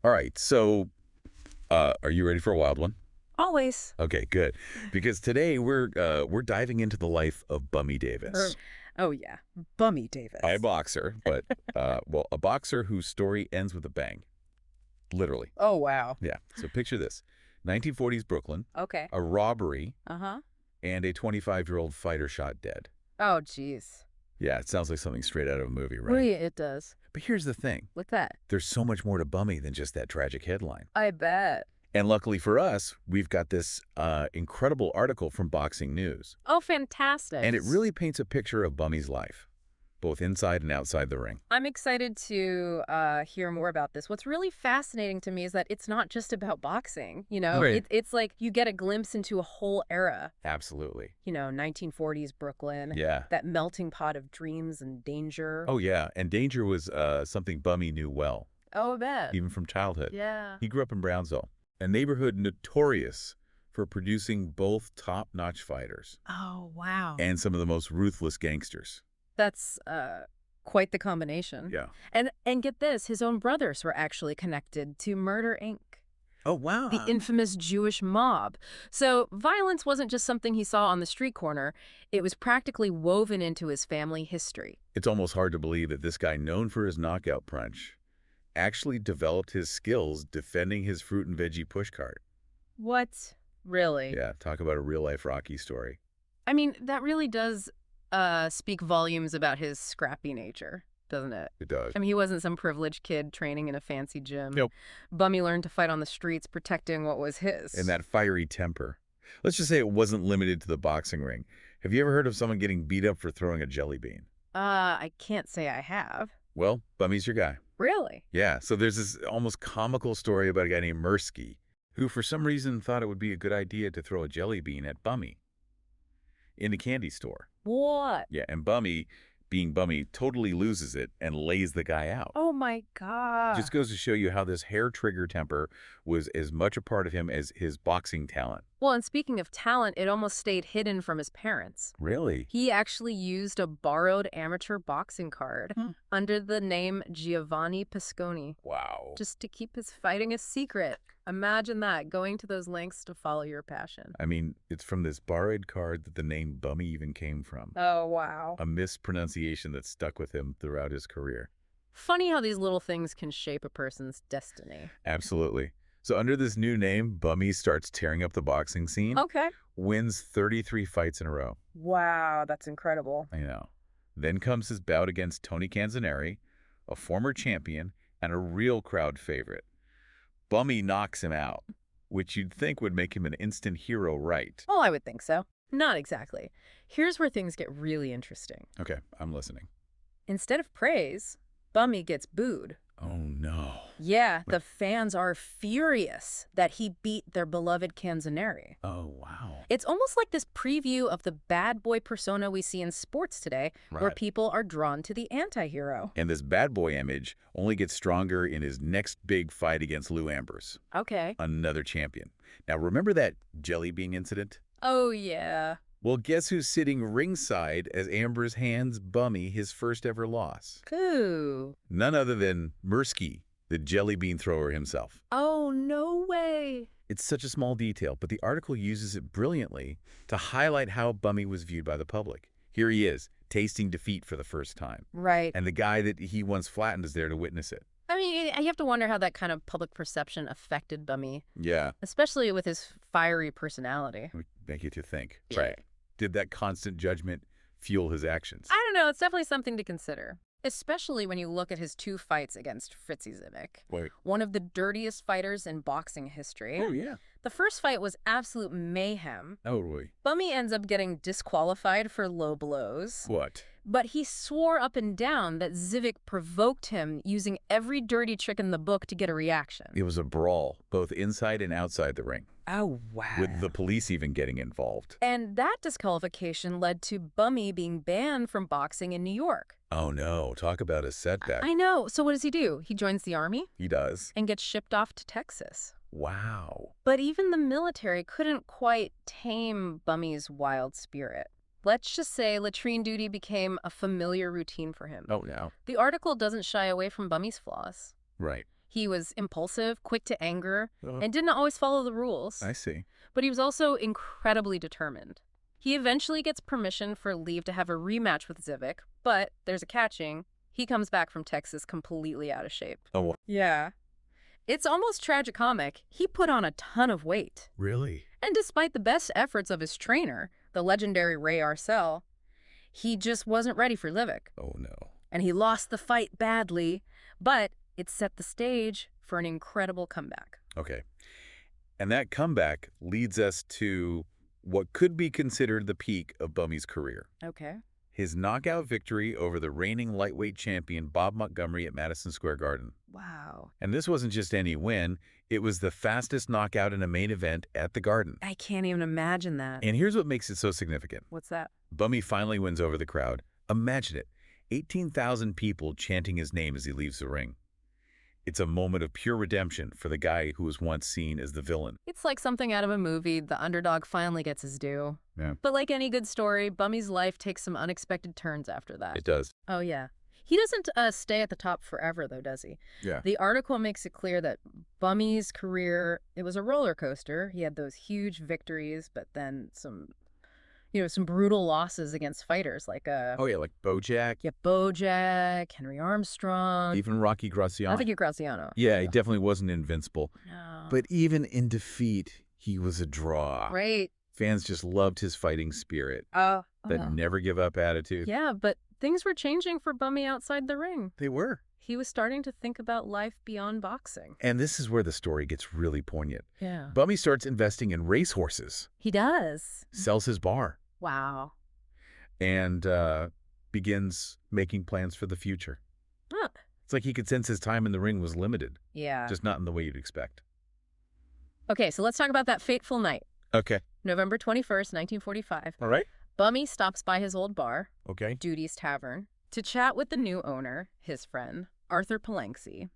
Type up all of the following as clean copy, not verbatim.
All right, so are you ready for a wild one? Always. Okay, good. Because today we're diving into the life of Bummy Er, Davis. oh, yeah. Bummy A Davis. boxer, but well, a boxer whose story ends with a bang. Literally. Oh, wow. Yeah. So picture this. 1940s Brooklyn, Okay. a robbery, Uh-huh. and a 25-year-old fighter shot dead. Oh, jeez. Yeah, it sounds like something straight out of a movie, Well, right? yeah, it does. But here's the thing. What's that? There's so much more to Bummy than just that tragic headline. I bet. And luckily for us, we've got this incredible article from Boxing News. Oh, fantastic. And it really paints a picture of Bummy's life, both inside and outside the ring. I'm excited to hear more about this. What's really fascinating to me is that it's not just about boxing. Right. It's like you get a glimpse into a whole era. Absolutely. 1940s Brooklyn, Yeah. that melting pot of dreams and danger. Oh, yeah. And danger was something Bummy knew well, Oh, I bet. even from childhood. Yeah. He grew up in Brownsville, a neighborhood notorious for producing both top-notch fighters Oh, wow. and some of the most ruthless gangsters. That's quite the combination. Yeah. And get this, his own brothers were actually connected to Murder Inc., Oh, wow. the infamous Jewish mob. So violence wasn't just something he saw on the street corner. It was practically woven into his family history. It's almost hard to believe that this guy, known for his knockout punch, actually developed his skills defending his fruit and veggie pushcart. What? Really? Yeah, talk about a real-life Rocky story. I mean, that really does speak volumes about his scrappy nature, doesn't it? It does. I mean, he wasn't some privileged kid training in a fancy gym. Nope. Bummy learned to fight on the streets, protecting what was his. And that fiery temper. Let's just say it wasn't limited to the boxing ring. Have you ever heard of someone getting beat up for throwing a jelly bean? I can't say I have. Well, Bummy's your guy. Really? Yeah, so there's this almost comical story about a guy named Mirsky, who for some reason thought it would be a good idea to throw a jelly bean at Bummy in the candy store. What? Yeah, and Bummy, being Bummy, totally loses it and lays the guy out. Oh my God. Just goes to show you how this hair trigger temper was as much a part of him as his boxing talent. Well, and speaking of talent, it almost stayed hidden from his parents. Really? He actually used a borrowed amateur boxing card under the name Giovanni Pisconi, Wow. just to keep his fighting a secret. Imagine that, going to those lengths to follow your passion. I mean, it's from this borrowed card that the name Bummy even came from. Oh, wow. A mispronunciation that stuck with him throughout his career. Funny how these little things can shape a person's destiny. Absolutely. So under this new name, Bummy starts tearing up the boxing scene, Okay. wins 33 fights in a row. Wow, that's incredible. I know. Then comes his bout against Tony Canzoneri, a former champion and a real crowd favorite. Bummy knocks him out, which you'd think would make him an instant hero, right? Well, I would think so. Not exactly. Here's where things get really interesting. Okay, I'm listening. Instead of praise, Bummy gets booed. Oh, no. Yeah, the fans are furious that he beat their beloved Canzoneri. Oh, wow. It's almost like this preview of the bad boy persona we see in sports today, where Right. people are drawn to the anti-hero. And this bad boy image only gets stronger in his next big fight against Lou Ambers, Okay. another champion. Now, remember that jelly bean incident? Oh, yeah. Well, guess who's sitting ringside as Ambers hands Bummy his first ever loss? Ooh. None other than Mirsky, the jelly bean thrower himself. Oh, no way. It's such a small detail, but the article uses it brilliantly to highlight how Bummy was viewed by the public. Here he is, tasting defeat for the first time. Right. And the guy that he once flattened is there to witness it. I mean, you have to wonder how that kind of public perception affected Bummy, Yeah, especially with his fiery personality. would make you to think. Yeah. Right. Did that constant judgment fuel his actions? I don't know. It's definitely something to consider, especially when you look at his two fights against Fritzie Zivic, Wait. one of the dirtiest fighters in boxing history. Oh, yeah. The first fight was absolute mayhem. Oh, boy. Bummy ends up getting disqualified for low blows, What? but he swore up and down that Zivic provoked him using every dirty trick in the book to get a reaction. It was a brawl, both inside and outside the ring, Oh, wow. with the police even getting involved. And that disqualification led to Bummy being banned from boxing in New York. Oh, no. Talk about a setback. I know. So what does he do? He joins the army He does. and gets shipped off to Texas. Wow. But even the military couldn't quite tame Bummy's wild spirit. Let's just say latrine duty became a familiar routine for him. Oh, no. The article doesn't shy away from Bummy's flaws. Right. He was impulsive, quick to anger, Uh, and didn't always follow the rules. I see. But he was also incredibly determined. He eventually gets permission for leave to have a rematch with Zivic, but there's a catching. He comes back from Texas completely out of shape. Oh, Yeah. It's almost tragicomic. He put on a ton of weight. really? And despite the best efforts of his trainer, the legendary Ray Arcel, he just wasn't ready for Zivic. Oh, no. And he lost the fight badly, but it set the stage for an incredible comeback. Okay. And that comeback leads us to what could be considered the peak of Bummy's career. Okay. His knockout victory over the reigning lightweight champion Bob Montgomery at Madison Square Garden. Wow. And this wasn't just any win, it was the fastest knockout in a main event at the Garden. I can't even imagine that. And here's what makes it so significant. What's that? Bummy finally wins over the crowd. Imagine it, 18,000 people chanting his name as he leaves the ring. It's a moment of pure redemption for the guy who was once seen as the villain. It's like something out of a movie. The underdog finally gets his due. Yeah. But like any good story, Bummy's life takes some unexpected turns after that. It does. Oh, yeah. He doesn't stay at the top forever, though, does he? Yeah. The article makes it clear that Bummy's career, it was a roller coaster. He had those huge victories, but then some brutal losses against fighters like Oh, yeah, like Bojack, Bojack, Henry Armstrong. even Rocky Graciano. I think you're Graciano. Yeah, he definitely wasn't invincible. No. But even in defeat, he was a draw. Right. Fans just loved his fighting spirit, Oh. that never give up attitude. Yeah, but things were changing for Bummy outside the ring. They were. He was starting to think about life beyond boxing. And this is where the story gets really poignant. Yeah. Bummy starts investing in racehorses, He does. sells his bar, Wow. and begins making plans for the future. Huh. It's like he could sense his time in the ring was limited, Yeah. just not in the way you'd expect. Okay, so let's talk about that fateful night. Okay. November 21st, 1945. All right. Bummy stops by his old bar, Okay. Duty's Tavern, to chat with the new owner, his friend, Arthur Palanksy.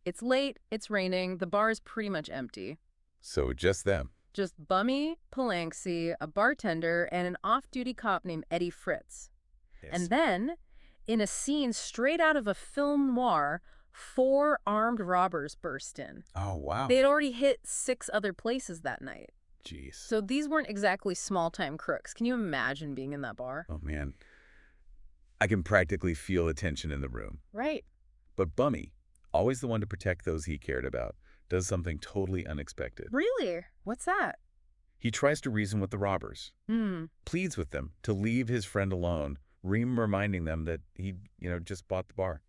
It's late, it's raining, the bar is pretty much empty. So just them. Just Bummy, Palanksy, a bartender, and an off-duty cop named Eddie Fritz. Yes. And then, in a scene straight out of a film noir, 4 armed robbers burst in. Oh, wow. They had already hit 6 other places that night. Jeez. So these weren't exactly small-time crooks. Can you imagine being in that bar? Oh, man. I can practically feel the tension in the room. Right. But Bummy, always the one to protect those he cared about, does something totally unexpected. Really? What's that? He tries to reason with the robbers, Hmm. pleads with them to leave his friend alone, reminding them that he, just bought the bar.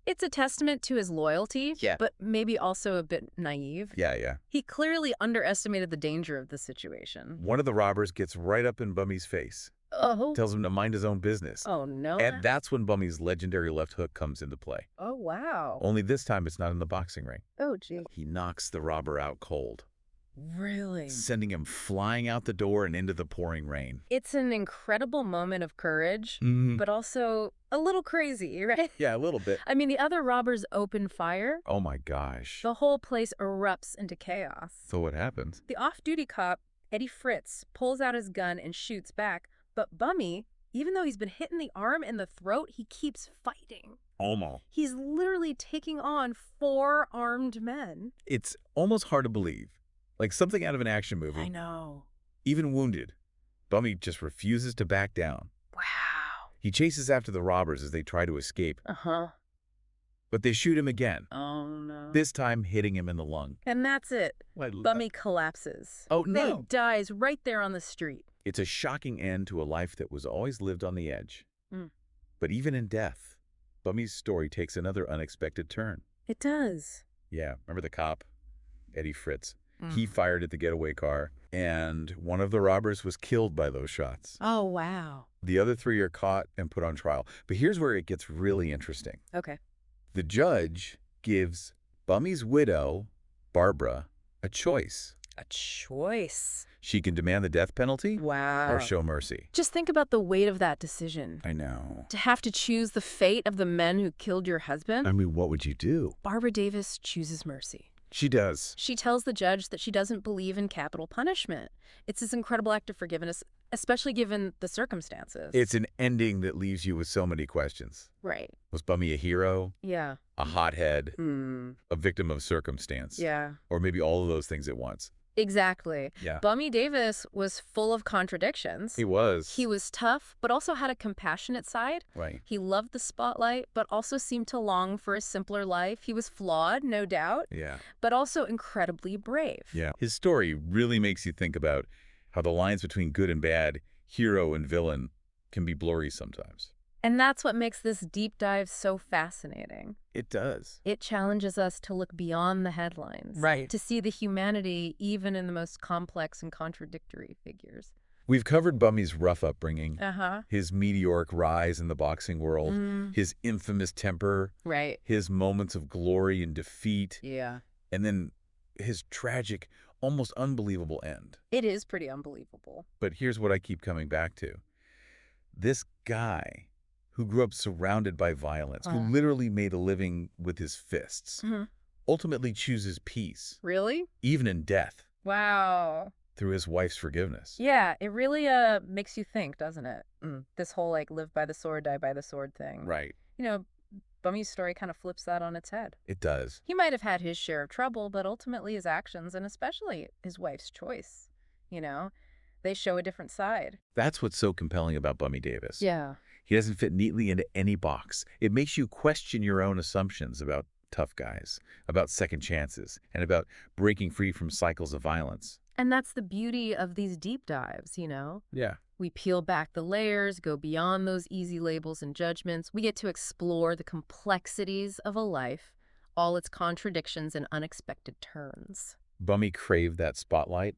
It's a testament to his loyalty, Yeah. but maybe also a bit naive. Yeah. He clearly underestimated the danger of the situation. One of the robbers gets right up in Bummy's face, Oh. tells him to mind his own business. Oh, no. And that's when Bummy's legendary left hook comes into play. Oh, wow. Only this time it's not in the boxing ring. Oh, gee. He knocks the robber out cold, Really? sending him flying out the door and into the pouring rain. It's an incredible moment of courage, Mhm. but also a little crazy, right? Yeah, a little bit. I mean, the other robbers open fire. Oh my gosh. The whole place erupts into chaos. So what happens? The off-duty cop, Eddie Fritz, pulls out his gun and shoots back, but Bummy, even though he's been hit in the arm and the throat, he keeps fighting. Almost. He's literally taking on 4 armed men. It's almost hard to believe. Like something out of an action movie. I know. Even wounded, Bummy just refuses to back down. Wow. He chases after the robbers as they try to escape, Uh-huh. but they shoot him again, Oh, no. this time hitting him in the lung. And that's it. Bummy collapses. Oh, He no. dies right there on the street. It's a shocking end to a life that was always lived on the edge. Mm. But even in death, Bummy's story takes another unexpected turn. It does. Yeah, remember the cop, Eddie Fritz? Mm. He fired at the getaway car, and one of the robbers was killed by those shots. Oh, wow. The other 3 are caught and put on trial. But here's where it gets really interesting. Okay. The judge gives Bummy's widow, Barbara, a choice. A choice. She can demand the death penalty Wow. or show mercy. Just think about the weight of that decision. I know. To have to choose the fate of the men who killed your husband? I mean, what would you do? Barbara Davis chooses mercy. She does. She tells the judge that she doesn't believe in capital punishment. It's this incredible act of forgiveness, especially given the circumstances. It's an ending that leaves you with so many questions. Right. Was Bummy a hero? Yeah. A hothead? Hmm. A victim of circumstance? Yeah. Or maybe all of those things at once? Exactly. Yeah. Bummy Davis was full of contradictions. He was. He was tough, but also had a compassionate side. Right. He loved the spotlight, but also seemed to long for a simpler life. He was flawed, no doubt, Yeah. but also incredibly brave. Yeah. His story really makes you think about how the lines between good and bad, hero and villain, can be blurry sometimes. And that's what makes this deep dive so fascinating. It does. It challenges us to look beyond the headlines. Right. To see the humanity even in the most complex and contradictory figures. We've covered Bummy's rough upbringing, Uh-huh. his meteoric rise in the boxing world, his infamous temper, Right. his moments of glory and defeat, Yeah. and then his tragic, almost unbelievable end. It is pretty unbelievable. But here's what I keep coming back to. This guy who grew up surrounded by violence, who literally made a living with his fists, ultimately chooses peace, Really? even in death, Wow. through his wife's forgiveness. Yeah, it really makes you think, doesn't it? This whole like live by the sword, die by the sword thing. Right. You know, Bummy's story kind of flips that on its head. It does. He might have had his share of trouble, but ultimately his actions, and especially his wife's choice, they show a different side. That's what's so compelling about Bummy Davis. Yeah. He doesn't fit neatly into any box. It makes you question your own assumptions about tough guys, about second chances, and about breaking free from cycles of violence. And that's the beauty of these deep dives, Yeah. We peel back the layers, go beyond those easy labels and judgments. We get to explore the complexities of a life, all its contradictions and unexpected turns. Bummy craved that spotlight,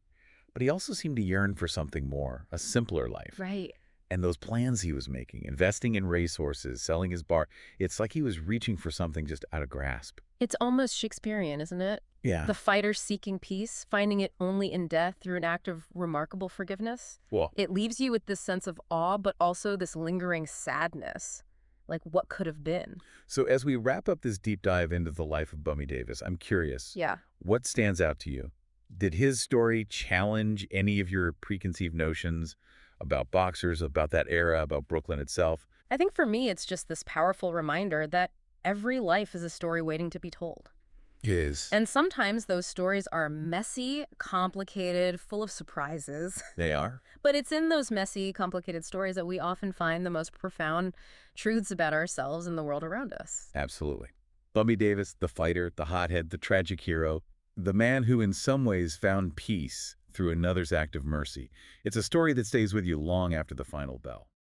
but he also seemed to yearn for something more, a simpler life. Right. And those plans he was making, investing in racehorses, selling his bar, it's like he was reaching for something just out of grasp. It's almost Shakespearean, isn't it? Yeah. The fighter seeking peace, finding it only in death through an act of remarkable forgiveness. Well, It leaves you with this sense of awe, but also this lingering sadness. Like what could have been. so as we wrap up this deep dive into the life of Bummy Davis, I'm curious, Yeah. what stands out to you? Did his story challenge any of your preconceived notions about boxers, about that era, about Brooklyn itself? I think for me, it's just this powerful reminder that every life is a story waiting to be told. His. And sometimes those stories are messy, complicated, full of surprises. They are? But it's in those messy, complicated stories that we often find the most profound truths about ourselves and the world around us. Absolutely. Bummy Davis, the fighter, the hothead, the tragic hero, the man who in some ways found peace through another's act of mercy. It's a story that stays with you long after the final bell.